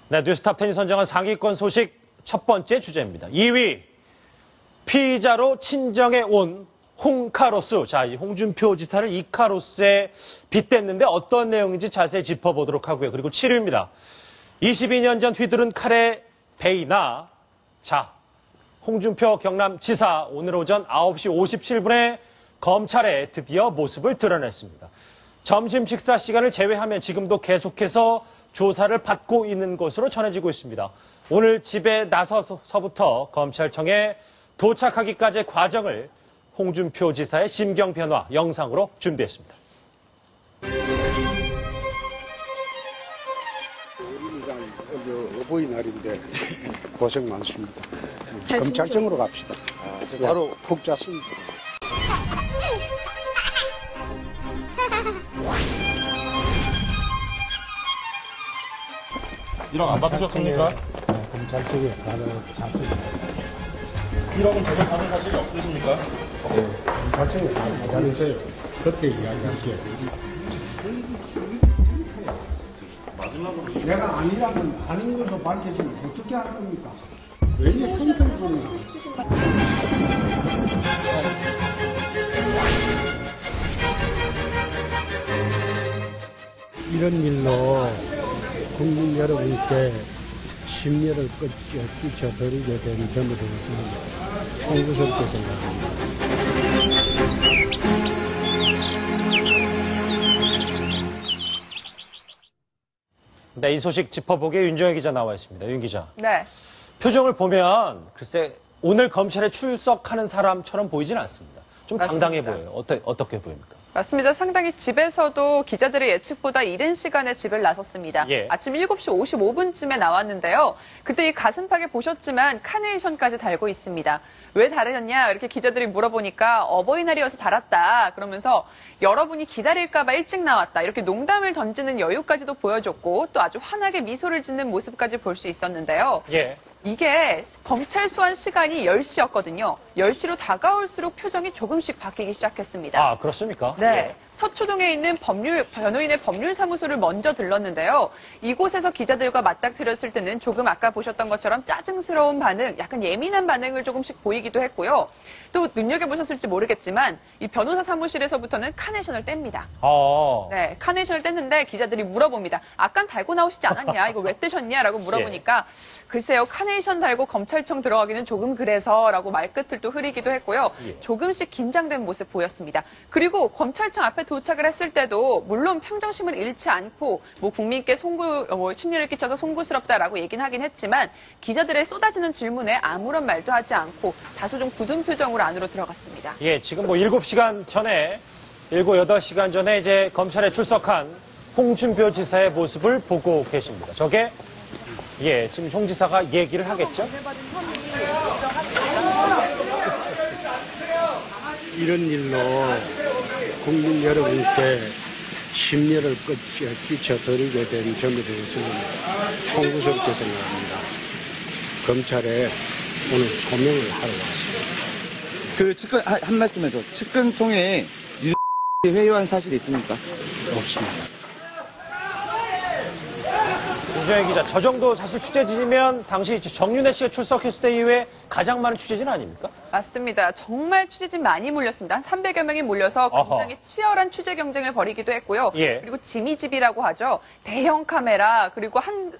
네, 뉴스탑10이 선정한 상위권 소식 첫 번째 주제입니다. 2위, 피의자로 친정에 온 홍카로스. 자, 이 홍준표 지사를 이카로스에 빗댔는데 어떤 내용인지 자세히 짚어보도록 하고요. 그리고 7위입니다. 22년 전 휘두른 칼에 베이나. 자, 홍준표 경남지사 오늘 오전 9시 57분에 검찰에 드디어 모습을 드러냈습니다. 점심 식사 시간을 제외하면 지금도 계속해서 조사를 받고 있는 것으로 전해지고 있습니다. 오늘 집에 나서서부터 검찰청에 도착하기까지의 과정을 홍준표 지사의 심경 변화 영상으로 준비했습니다. 어버이날인데 고생 많습니다. 검찰청으로 갑시다. 바로 푹 잤습니다. 일억 안 받으셨습니까? 네, 검찰청에 바로 잤습니다. 1억은 제대로 받은 사실이 없으십니까? 네, 검찰청에 바로 기다리세요. 그때 이야기하세요. 마지막으로 내가 아니라면 아닌 것으로 밝혀지면 어떻게 할 겁니까? 왜냐 평생 보면 이런 일로 국민 여러분께 심려를 끼쳐드리게 된 점에 대해서는 송구스럽게 생각합니다. 네, 이 소식 짚어보기에 윤정혜 기자 나와 있습니다. 윤 기자. 네. 표정을 보면 글쎄 오늘 검찰에 출석하는 사람처럼 보이진 않습니다. 좀 당당해 보여요. 어떻게 보입니까? 맞습니다. 상당히 집에서도 기자들의 예측보다 이른 시간에 집을 나섰습니다. 예. 아침 7시 55분쯤에 나왔는데요. 그때 이 가슴팍에 보셨지만 카네이션까지 달고 있습니다. 왜 달으셨냐? 이렇게 기자들이 물어보니까 어버이날이어서 달았다. 그러면서 여러분이 기다릴까 봐 일찍 나왔다. 이렇게 농담을 던지는 여유까지도 보여줬고 또 아주 환하게 미소를 짓는 모습까지 볼 수 있었는데요. 예. 이게 검찰 소환 시간이 10시였거든요. 10시로 다가올수록 표정이 조금씩 바뀌기 시작했습니다. 아, 그렇습니까? 네. 예. 서초동에 있는 변호인의 법률사무소를 먼저 들렀는데요. 이곳에서 기자들과 맞닥뜨렸을 때는 조금 아까 보셨던 것처럼 짜증스러운 반응, 약간 예민한 반응을 조금씩 보이기도 했고요. 또 눈여겨보셨을지 모르겠지만 이 변호사 사무실에서부터는 카네이션을 뗍니다. 네, 카네이션을 뗐는데 기자들이 물어봅니다. 아깐 달고 나오시지 않았냐? 이거 왜 떼셨냐? 라고 물어보니까 글쎄요, 카네이션 달고 검찰청 들어가기는 조금 그래서라고 말끝을 또 흐리기도 했고요. 조금씩 긴장된 모습 보였습니다. 그리고 검찰청 앞에 도착을 했을 때도 물론 평정심을 잃지 않고 뭐 국민께 심려를 끼쳐서 송구스럽다라고 얘기는 하긴 했지만 기자들의 쏟아지는 질문에 아무런 말도 하지 않고 다소 좀 굳은 표정으로 안으로 들어갔습니다. 예, 지금 뭐 7시간 전에 8시간 전에 이제 검찰에 출석한 홍준표 지사의 모습을 보고 계십니다. 저게 지금 홍 지사가 얘기를 하겠죠? 이런 일로 국민 여러분께 심려를 끼쳐드리게 된 점에 대해서는 송구스럽게 생각합니다. 검찰에 오늘 소명을 하러 왔습니다. 한 말씀 해줘. 측근 통해 회유한 사실이 있습니까? 없습니다. 윤정혜 기자, 저 정도 사실 취재진이면 당시 정윤회 씨가 출석했을 때 이후에 가장 많은 취재진 아닙니까? 맞습니다. 정말 취재진 많이 몰렸습니다. 한 300여 명이 몰려서 굉장히 치열한 취재 경쟁을 벌이기도 했고요. 그리고 지미집이라고 하죠. 대형 카메라, 그리고 한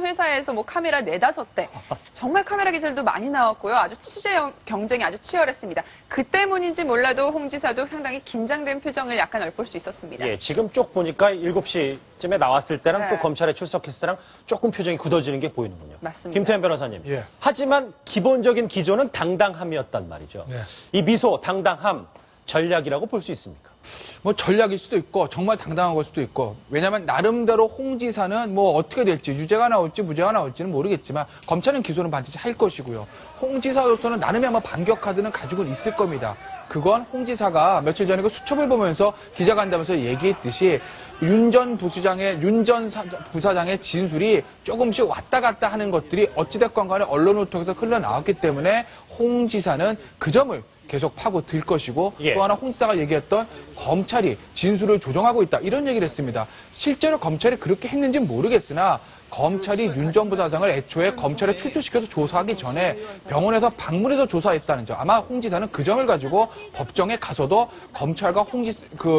회사에서 뭐 카메라 4-5대. 정말 카메라 기자들도 많이 나왔고요. 아주 취재 경쟁이 아주 치열했습니다. 그 때문인지 몰라도 홍 지사도 상당히 긴장된 표정을 약간 엿볼 수 있었습니다. 예, 지금 쪽 보니까 7시쯤에 나왔을 때랑 또 검찰에 출석했을 때랑 조금 표정이 굳어지는 게 보이는군요. 맞습니다. 김태현 변호사님. 하지만 기본적인 기조는 당당함이었단 말이죠. 이 미소, 당당함, 전략이라고 볼 수 있습니까? 뭐 전략일 수도 있고 정말 당당한 걸 수도 있고 왜냐하면 나름대로 홍 지사는 뭐 어떻게 될지 유죄가 나올지 무죄가 나올지는 모르겠지만 검찰은 기소는 반드시 할 것이고요. 홍 지사로서는 나름의 아마 반격 카드는 가지고는 있을 겁니다. 그건 홍 지사가 며칠 전에 그 수첩을 보면서 기자간담회에서 얘기했듯이 윤 전 부사장의 진술이 조금씩 왔다 갔다 하는 것들이 어찌됐건 간에 언론을 통해서 흘러나왔기 때문에 홍 지사는 그 점을 계속 파고들 것이고 또 하나 홍 지사가 얘기했던 검찰이 진술을 조정하고 있다 이런 얘기를 했습니다. 실제로 검찰이 그렇게 했는지는 모르겠으나 검찰이 윤 전 부사장을 애초에 검찰에 출두시켜서 조사하기 전에 병원에서 방문해서 조사했다는 점. 아마 홍 지사는 그 점을 가지고 법정에 가서도 검찰과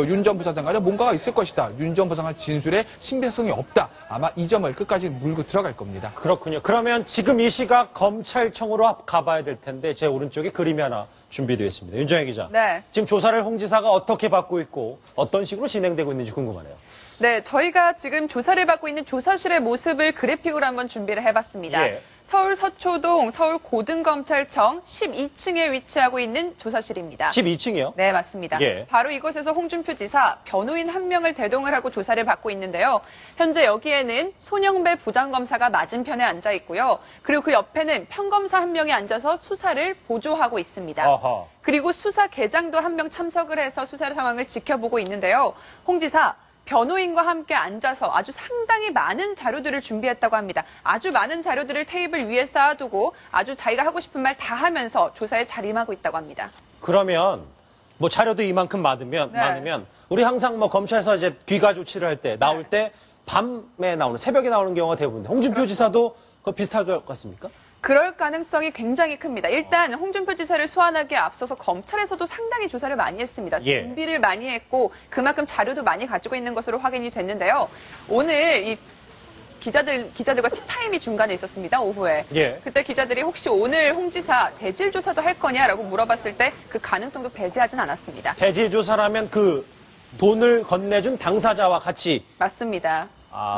윤 전 부사장 간에 뭔가가 있을 것이다. 윤 전 부사장의 진술에 신빙성이 없다. 아마 이 점을 끝까지 물고 들어갈 겁니다. 그렇군요. 그러면 지금 이 시각 검찰청으로 가봐야 될 텐데 제 오른쪽에 그림이 하나 준비되어 있습니다. 윤정혜 기자. 네. 지금 조사를 홍 지사가 어떻게 받고 있고 어떤 식으로 진행되고 있는지 궁금하네요. 네, 저희가 지금 조사를 받고 있는 조사실의 모습을 그래픽으로 한번 준비를 해봤습니다. 예. 서울 서초동 서울고등검찰청 12층에 위치하고 있는 조사실입니다. 12층이요? 네, 맞습니다. 예. 바로 이곳에서 홍준표 지사 변호인 한 명을 대동을 하고 조사를 받고 있는데요. 현재 여기에는 손영배 부장검사가 맞은편에 앉아 있고요. 그리고 그 옆에는 평검사 한 명이 앉아서 수사를 보조하고 있습니다. 어허. 그리고 수사 계장도 한 명 참석을 해서 수사 상황을 지켜보고 있는데요. 홍 지사 변호인과 함께 앉아서 아주 상당히 많은 자료들을 준비했다고 합니다. 아주 많은 자료들을 테이블 위에 쌓아두고 아주 자기가 하고 싶은 말 다 하면서 조사에 자림하고 있다고 합니다. 그러면 뭐 자료도 이만큼 많으면 우리 항상 뭐 검찰에서 이제 귀가 조치를 할 때 나올 때 밤에 나오는 새벽에 나오는 경우가 대부분인데 홍준표 지사도 그거 비슷할 것 같습니까? 그럴 가능성이 굉장히 큽니다. 일단 홍준표 지사를 소환하기에 앞서서 검찰에서도 상당히 조사를 많이 했습니다. 예. 준비를 많이 했고 그만큼 자료도 많이 가지고 있는 것으로 확인이 됐는데요. 오늘 이 기자들과 티타임이 중간에 있었습니다. 오후에. 예. 그때 기자들이 혹시 오늘 홍 지사 대질 조사도 할 거냐라고 물어봤을 때 그 가능성도 배제하진 않았습니다. 대질 조사라면 그 돈을 건네준 당사자와 같이 맞습니다.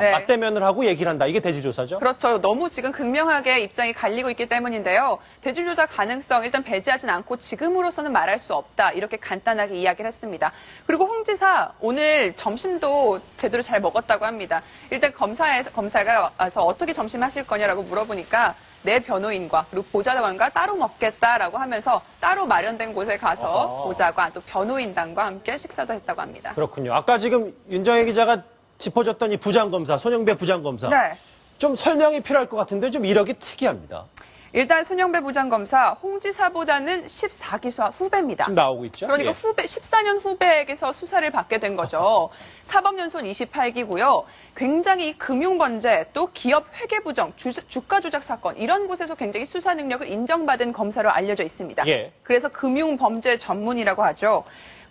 네. 맞대면을 하고 얘기를 한다. 이게 대질 조사죠? 그렇죠. 너무 지금 극명하게 입장이 갈리고 있기 때문인데요. 대질 조사 가능성 일단 배제하진 않고 지금으로서는 말할 수 없다. 이렇게 간단하게 이야기를 했습니다. 그리고 홍 지사 오늘 점심도 제대로 잘 먹었다고 합니다. 일단 검사가 와서 어떻게 점심 하실 거냐라고 물어보니까 내 변호인과 그리고 보좌관과 따로 먹겠다라고 하면서 따로 마련된 곳에 가서 보좌관 또 변호인단과 함께 식사도 했다고 합니다. 그렇군요. 아까 지금 윤정혜 기자가 짚어줬던 이 부장검사, 손영배 부장검사. 네. 좀 설명이 필요할 것 같은데 좀 이력이 특이합니다. 일단 손영배 부장검사 홍 지사보다는 14기수 후배입니다. 지금 나오고 있죠? 그러니까 예. 후배, 14년 후배에게서 수사를 받게 된 거죠. 사법연수원 28기고요. 굉장히 금융범죄, 또 기업 회계부정, 주가 조작 사건 이런 곳에서 굉장히 수사 능력을 인정받은 검사로 알려져 있습니다. 예. 그래서 금융범죄 전문이라고 하죠.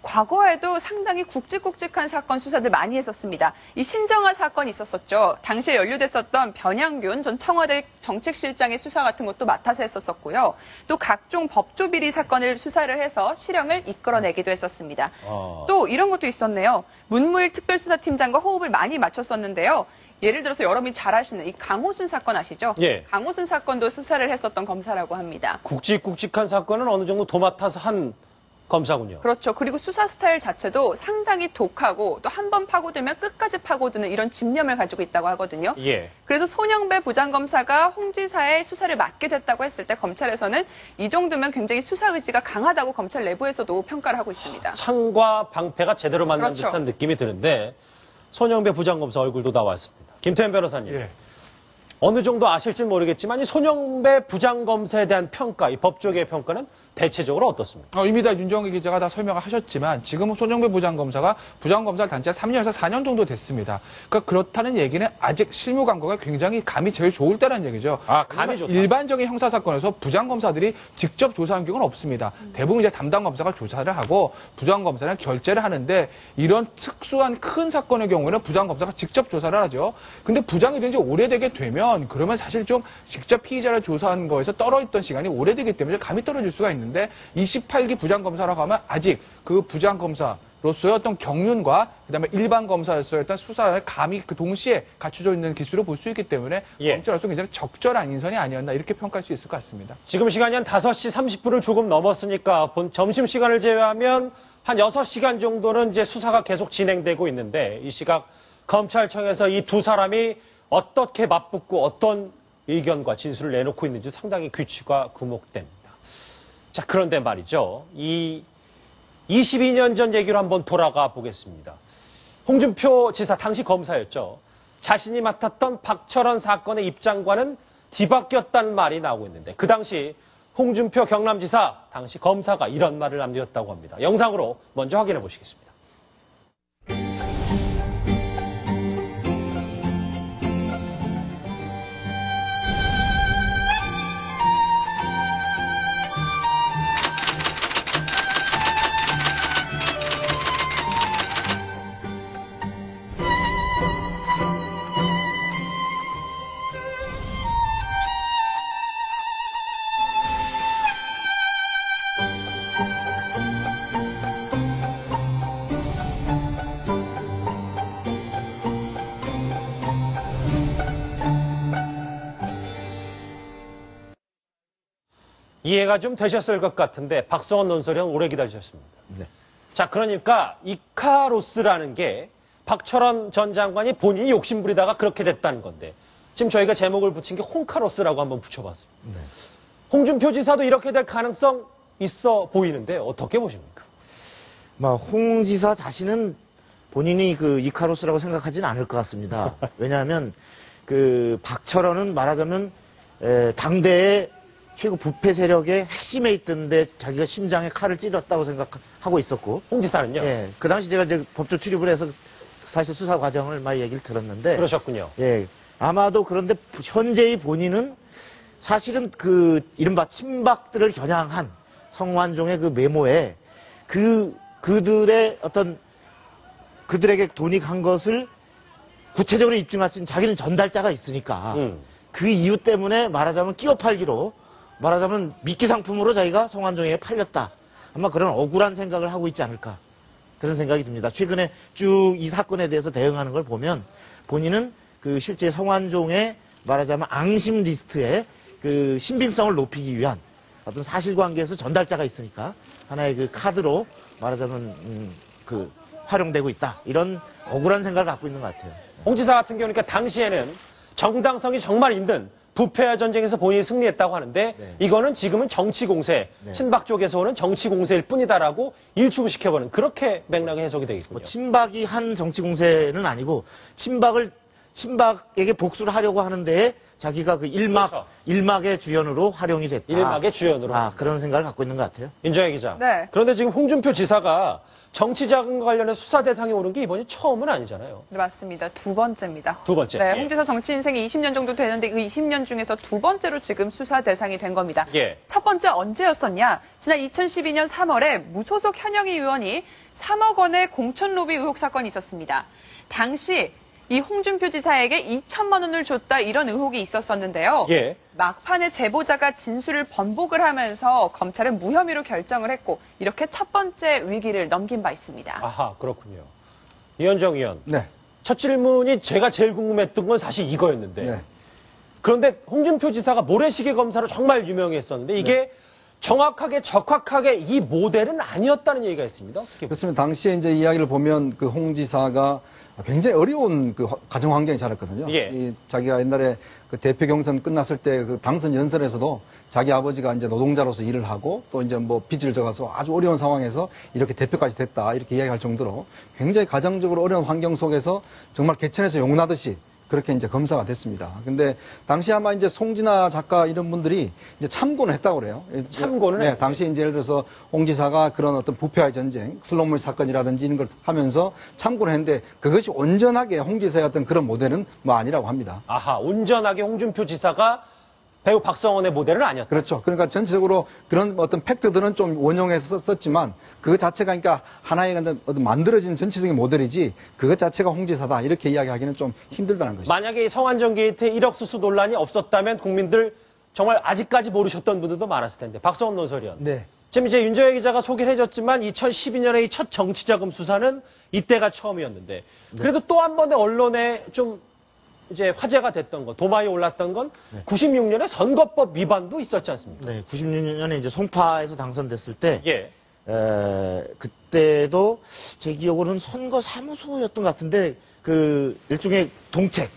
과거에도 상당히 굵직굵직한 사건 수사들 많이 했었습니다. 이 신정아 사건이 있었었죠. 당시에 연루됐었던 변양균 전 청와대 정책실장의 수사 같은 것도 맡아서 했었었고요. 또 각종 법조 비리 사건을 수사를 해서 실형을 이끌어내기도 했었습니다. 또 이런 것도 있었네요. 문무일 특별수사팀장과 호흡을 많이 맞췄었는데요. 예를 들어서 여러분이 잘 아시는 이 강호순 사건 아시죠? 예. 강호순 사건도 수사를 했었던 검사라고 합니다. 굵직굵직한 사건은 어느 정도 도맡아서 한 검사군요. 그렇죠. 그리고 수사 스타일 자체도 상당히 독하고 또 한 번 파고들면 끝까지 파고드는 이런 집념을 가지고 있다고 하거든요. 예. 그래서 손영배 부장검사가 홍 지사의 수사를 맡게 됐다고 했을 때 검찰에서는 이 정도면 굉장히 수사 의지가 강하다고 검찰 내부에서도 평가를 하고 있습니다. 창과 방패가 제대로 만난 그렇죠. 듯한 느낌이 드는데 손영배 부장검사 얼굴도 나왔습니다. 김태현 변호사님. 예. 어느 정도 아실지 모르겠지만 이 손영배 부장검사에 대한 평가, 이 법조계의 평가는 대체적으로 어떻습니까? 이미 다 윤정희 기자가 다 설명을 하셨지만 지금은 손영배 부장검사가 부장검사를 단지 3년에서 4년 정도 됐습니다. 그러니까 그렇다는 얘기는 아직 실무 감각이 굉장히 감이 제일 좋을 때라는 얘기죠. 감이 좋다. 일반적인 형사사건에서 부장검사들이 직접 조사한 경우는 없습니다. 대부분 이제 담당 검사가 조사를 하고 부장검사는 결재를 하는데 이런 특수한 큰 사건의 경우에는 부장검사가 직접 조사를 하죠. 근데 부장이 된 지 오래되게 되면 그러면 사실 좀 직접 피의자를 조사한 거에서 떨어있던 시간이 오래되기 때문에 감이 떨어질 수가 있는데 28기 부장검사라고 하면 아직 그 부장검사로서의 어떤 경륜과 그다음에 일반 검사로서의 어떤 수사를 감이 그 동시에 갖춰져 있는 기술을 볼 수 있기 때문에 예. 검찰로서 굉장히 적절한 인선이 아니었나 이렇게 평가할 수 있을 것 같습니다. 지금 시간이 한 5시 30분을 조금 넘었으니까 본 점심시간을 제외하면 한 6시간 정도는 이제 수사가 계속 진행되고 있는데 이 시각 검찰청에서 이 두 사람이 어떻게 맞붙고 어떤 의견과 진술을 내놓고 있는지 상당히 귀추가 구목됩니다. 자, 그런데 말이죠. 이 22년 전 얘기로 한번 돌아가 보겠습니다. 홍준표 지사 당시 검사였죠. 자신이 맡았던 박철원 사건의 입장과는 뒤바뀌었다는 말이 나오고 있는데 그 당시 홍준표 경남지사 당시 검사가 이런 말을 남겼다고 합니다. 영상으로 먼저 확인해 보시겠습니다. 이해가 좀 되셨을 것 같은데 박성원 논설위원 오래 기다리셨습니다. 네. 자, 그러니까 이카로스라는 게 박철원 전 장관이 본인이 욕심부리다가 그렇게 됐다는 건데 지금 저희가 제목을 붙인 게 홍카로스라고 한번 붙여봤습니다. 네. 홍준표 지사도 이렇게 될 가능성 있어 보이는데 어떻게 보십니까? 홍 지사 자신은 본인이 그 이카로스라고 생각하지는 않을 것 같습니다. 왜냐하면 그 박철원은 말하자면 당대의 최고 부패 세력의 핵심에 있던데 자기가 심장에 칼을 찔렀다고 생각하고 있었고, 홍 지사는요? 예, 그 당시 제가 이제 법조 출입을 해서 사실 수사 과정을 많이 얘기를 들었는데, 그러셨군요. 예, 아마도 그런데 현재의 본인은 사실은 그 이른바 친박들을 겨냥한 성완종의 그 메모에 그들의 어떤 그들에게 돈이 간 것을 구체적으로 입증할 수 있는 자기는 전달자가 있으니까 그 이유 때문에 말하자면 끼워 팔기로 말하자면 미끼 상품으로 자기가 성완종에게 팔렸다. 아마 그런 억울한 생각을 하고 있지 않을까. 그런 생각이 듭니다. 최근에 쭉 이 사건에 대해서 대응하는 걸 보면 본인은 그 실제 성완종의 말하자면 앙심 리스트에 그 신빙성을 높이기 위한 어떤 사실관계에서 전달자가 있으니까 하나의 그 카드로 말하자면 그 활용되고 있다. 이런 억울한 생각을 갖고 있는 것 같아요. 홍 지사 같은 경우니까 당시에는 정당성이 정말 있는 부패와 전쟁에서 본인이 승리했다고 하는데 네. 이거는 지금은 정치 공세, 네. 친박 쪽에서 오는 정치 공세일 뿐이다라고 일축을 시켜버는 그렇게 맥락이 해석이 되겠군요. 친박이 한 정치 공세는 아니고 친박에게 복수를 하려고 하는데 자기가 그 그렇죠. 일막의 주연으로 활용이 됐다. 일막의 주연으로. 그런 생각을 갖고 있는 것 같아요. 윤정혜 기자. 네. 그런데 지금 홍준표 지사가 정치 자금과 관련해 수사 대상에 오른 게 이번이 처음은 아니잖아요. 네, 맞습니다. 두 번째입니다. 두 번째. 네, 예. 홍 지사 정치 인생이 20년 정도 되는데 그 20년 중에서 두 번째로 지금 수사 대상이 된 겁니다. 예. 첫 번째 언제였었냐? 지난 2012년 3월에 무소속 현역의 의원이 3억 원의 공천 로비 의혹 사건이 있었습니다. 당시 이 홍준표 지사에게 2천만 원을 줬다 이런 의혹이 있었었는데요. 예. 막판에 제보자가 진술을 번복을 하면서 검찰은 무혐의로 결정을 했고 이렇게 첫 번째 위기를 넘긴 바 있습니다. 아하, 그렇군요. 이현정 의원. 네. 첫 질문이 제가 제일 궁금했던 건 사실 이거였는데. 네. 그런데 홍준표 지사가 모래시계 검사로 정말 유명했었는데 이게 정확하게 적확하게 이 모델은 아니었다는 얘기가 있습니다. 어떻게 보세요? 그렇습니다. 당시에 이제 이야기를 보면 그 홍 지사가 굉장히 어려운 그 가정 환경에 자랐거든요. 예. 이 자기가 옛날에 그 대표 경선 끝났을 때 그 당선 연설에서도 자기 아버지가 이제 노동자로서 일을 하고 또 이제 뭐 빚을 져가서 아주 어려운 상황에서 이렇게 대표까지 됐다 이렇게 이야기할 정도로 굉장히 가정적으로 어려운 환경 속에서 정말 개천에서 용나듯이 그렇게 이제 검사가 됐습니다. 근데 당시 아마 이제 송진아 작가 이런 분들이 이제 참고는 했다고 그래요. 참고는 네, 했어요. 당시 이제 예를 들어서 홍 지사가 그런 어떤 부패와의 전쟁, 슬롯물 사건이라든지 이런 걸 하면서 참고를 했는데 그것이 온전하게 홍 지사의 어떤 그런 모델은 뭐 아니라고 합니다. 아하, 온전하게 홍준표 지사가 배우 박성원의 모델은 아니었다. 그렇죠. 그러니까 전체적으로 그런 어떤 팩트들은 좀 원용해서 썼지만 그 자체가 그러니까 하나의 어떤 만들어진 전체적인 모델이지 그것 자체가 홍 지사다 이렇게 이야기하기는 좀 힘들다는 것이죠. 만약에 이 성완종 게이트 1억 수수 논란이 없었다면 국민들 정말 아직까지 모르셨던 분들도 많았을 텐데. 박성원 논설위원. 네. 지금 이제 윤정혜 기자가 소개를 해줬지만 2012년의 이 첫 정치자금 수사는 이때가 처음이었는데 그래도 또 한 번의 언론에 좀 이제 화제가 됐던 건, 도마에 올랐던 건 96년에 선거법 위반도 있었지 않습니까? 네, 96년에 이제 송파에서 당선됐을 때, 예. 그때도 제 기억으로는 선거 사무소였던 것 같은데, 그 일종의 동책,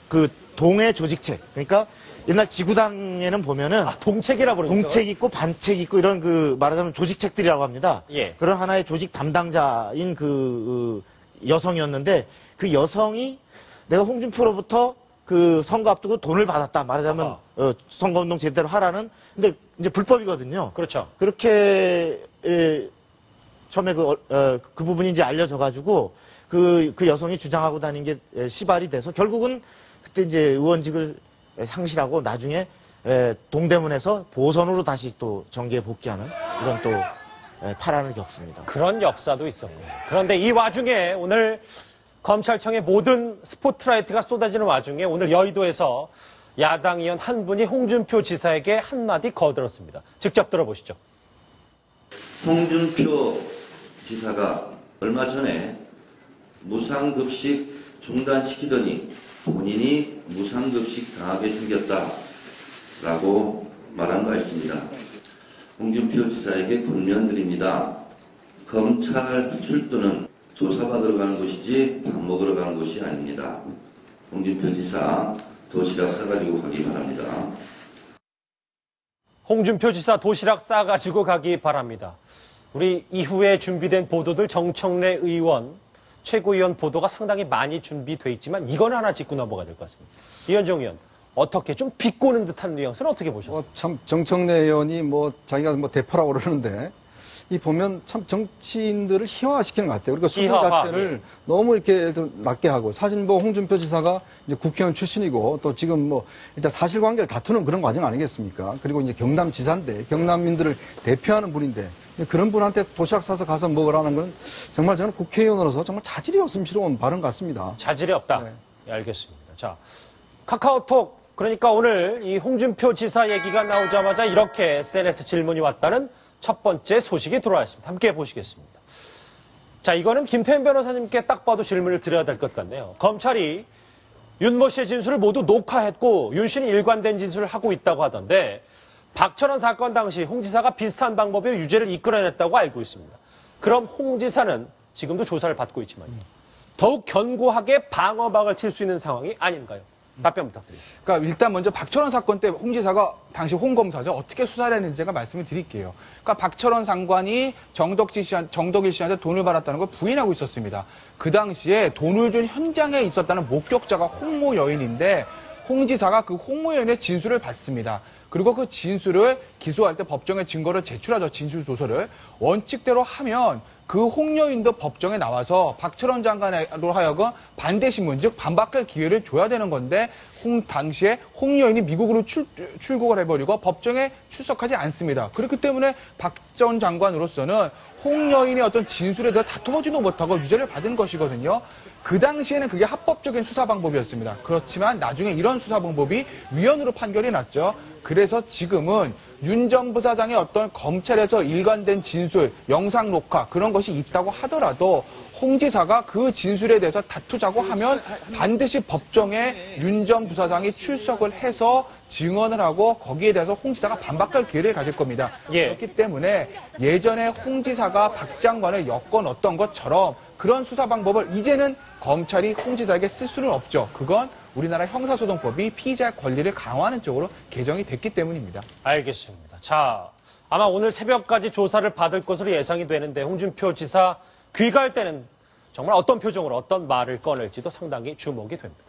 그 동의 조직책. 그러니까 옛날 지구당에는 보면은 아, 동책이라 부르죠. 동책 있고 반책 있고 이런 그 말하자면 조직책들이라고 합니다. 예. 그런 하나의 조직 담당자인 그 여성이었는데 그 여성이 내가 홍준표로부터 그 선거 앞두고 돈을 받았다. 말하자면 선거운동 제대로 하라는. 근데 이제 불법이거든요. 그렇죠. 그렇게 처음에 그 부분이 이제 알려져가지고 그 여성이 주장하고 다닌 게 시발이 돼서 결국은 그때 이제 의원직을 상실하고 나중에 동대문에서 보선으로 다시 또 정계에 복귀하는 이런 또 파란을 겪습니다. 그런 역사도 있었군요. 그런데 이 와중에 오늘 검찰청의 모든 스포트라이트가 쏟아지는 와중에 오늘 여의도에서 야당 의원 한 분이 홍준표 지사에게 한마디 거들었습니다. 직접 들어보시죠. 홍준표 지사가 얼마 전에 무상급식 중단시키더니 본인이 무상급식 당하게 생겼다라고 말한 바 있습니다. 홍준표 지사에게 권면드립니다. 검찰 출두는 조사받으러 가는 곳이지 밥 먹으러 가는 곳이 아닙니다. 홍준표 지사 도시락 싸가지고 가기 바랍니다. 홍준표 지사 도시락 싸가지고 가기 바랍니다. 우리 이후에 준비된 보도들 정청래 의원, 최고위원 보도가 상당히 많이 준비돼 있지만 이거는 하나 짚고 넘어가야 될 것 같습니다. 이현정 의원, 어떻게 좀 비꼬는 듯한 뉘앙스는 어떻게 보셨어요? 참 정청래 의원이 자기가 대표라고 그러는데 이 보면 참 정치인들을 희화화시키는 것 같아요. 그러니까 수준 희화화, 자체를 너무 이렇게 좀 낮게 하고 사실 홍준표 지사가 이제 국회의원 출신이고 또 지금 일단 사실관계를 다투는 그런 과정 아니겠습니까? 그리고 이제 경남지사인데 경남민들을 대표하는 분인데 그런 분한테 도시락 싸서 가서 먹으라는 건 정말 저는 국회의원으로서 정말 자질이 없음스러운 발언 같습니다. 자질이 없다. 네. 예, 알겠습니다. 자, 카카오톡, 그러니까 오늘 이 홍준표 지사 얘기가 나오자마자 이렇게 SNS 질문이 왔다는 첫 번째 소식이 들어왔습니다. 함께 보시겠습니다. 자, 이거는 김태현 변호사님께 딱 봐도 질문을 드려야 될 것 같네요. 검찰이 윤모 씨의 진술을 모두 녹화했고 윤 씨는 일관된 진술을 하고 있다고 하던데 박철원 사건 당시 홍 지사가 비슷한 방법으로 유죄를 이끌어냈다고 알고 있습니다. 그럼 홍 지사는 지금도 조사를 받고 있지만 더욱 견고하게 방어막을 칠 수 있는 상황이 아닌가요? 답변 부탁드리겠습니다. 그러니까 일단 먼저 박철원 사건 때 홍 지사가 당시 홍 검사죠. 어떻게 수사를 했는지 제가 말씀을 드릴게요. 그러니까 박철원 장관이 정덕일 씨한테 돈을 받았다는 걸 부인하고 있었습니다. 그 당시에 돈을 준 현장에 있었다는 목격자가 홍모 여인인데 홍 지사가 그 홍모 여인의 진술을 받습니다. 그리고 그 진술을 기소할 때 법정에 증거를 제출하죠. 진술 조서를. 원칙대로 하면 그 홍 여인도 법정에 나와서 박철원 장관으로 하여금 반대 신문, 즉 반박할 기회를 줘야 되는 건데 당시에 홍 여인이 미국으로 출국을 해버리고 법정에 출석하지 않습니다. 그렇기 때문에 박 전 장관으로서는 홍 여인의 어떤 진술에 대해 다투보지도 못하고 유죄를 받은 것이거든요. 그 당시에는 그게 합법적인 수사 방법이었습니다. 그렇지만 나중에 이런 수사 방법이 위헌으로 판결이 났죠. 그래서 지금은 윤 전 부사장의 어떤 검찰에서 일관된 진술, 영상 녹화 그런 것이 있다고 하더라도 홍 지사가 그 진술에 대해서 다투자고 하면 반드시 법정에 윤 전 부사장이 출석을 해서 증언을 하고 거기에 대해서 홍 지사가 반박할 기회를 가질 겁니다. 예. 그렇기 때문에 예전에 홍 지사가 박 장관을 엮어넣었던 것처럼 그런 수사 방법을 이제는 검찰이 홍 지사에게 쓸 수는 없죠. 그건 우리나라 형사소송법이 피의자의 권리를 강화하는 쪽으로 개정이 됐기 때문입니다. 알겠습니다. 자, 아마 오늘 새벽까지 조사를 받을 것으로 예상이 되는데 홍준표 지사 귀가할 때는 정말 어떤 표정으로 어떤 말을 꺼낼지도 상당히 주목이 됩니다.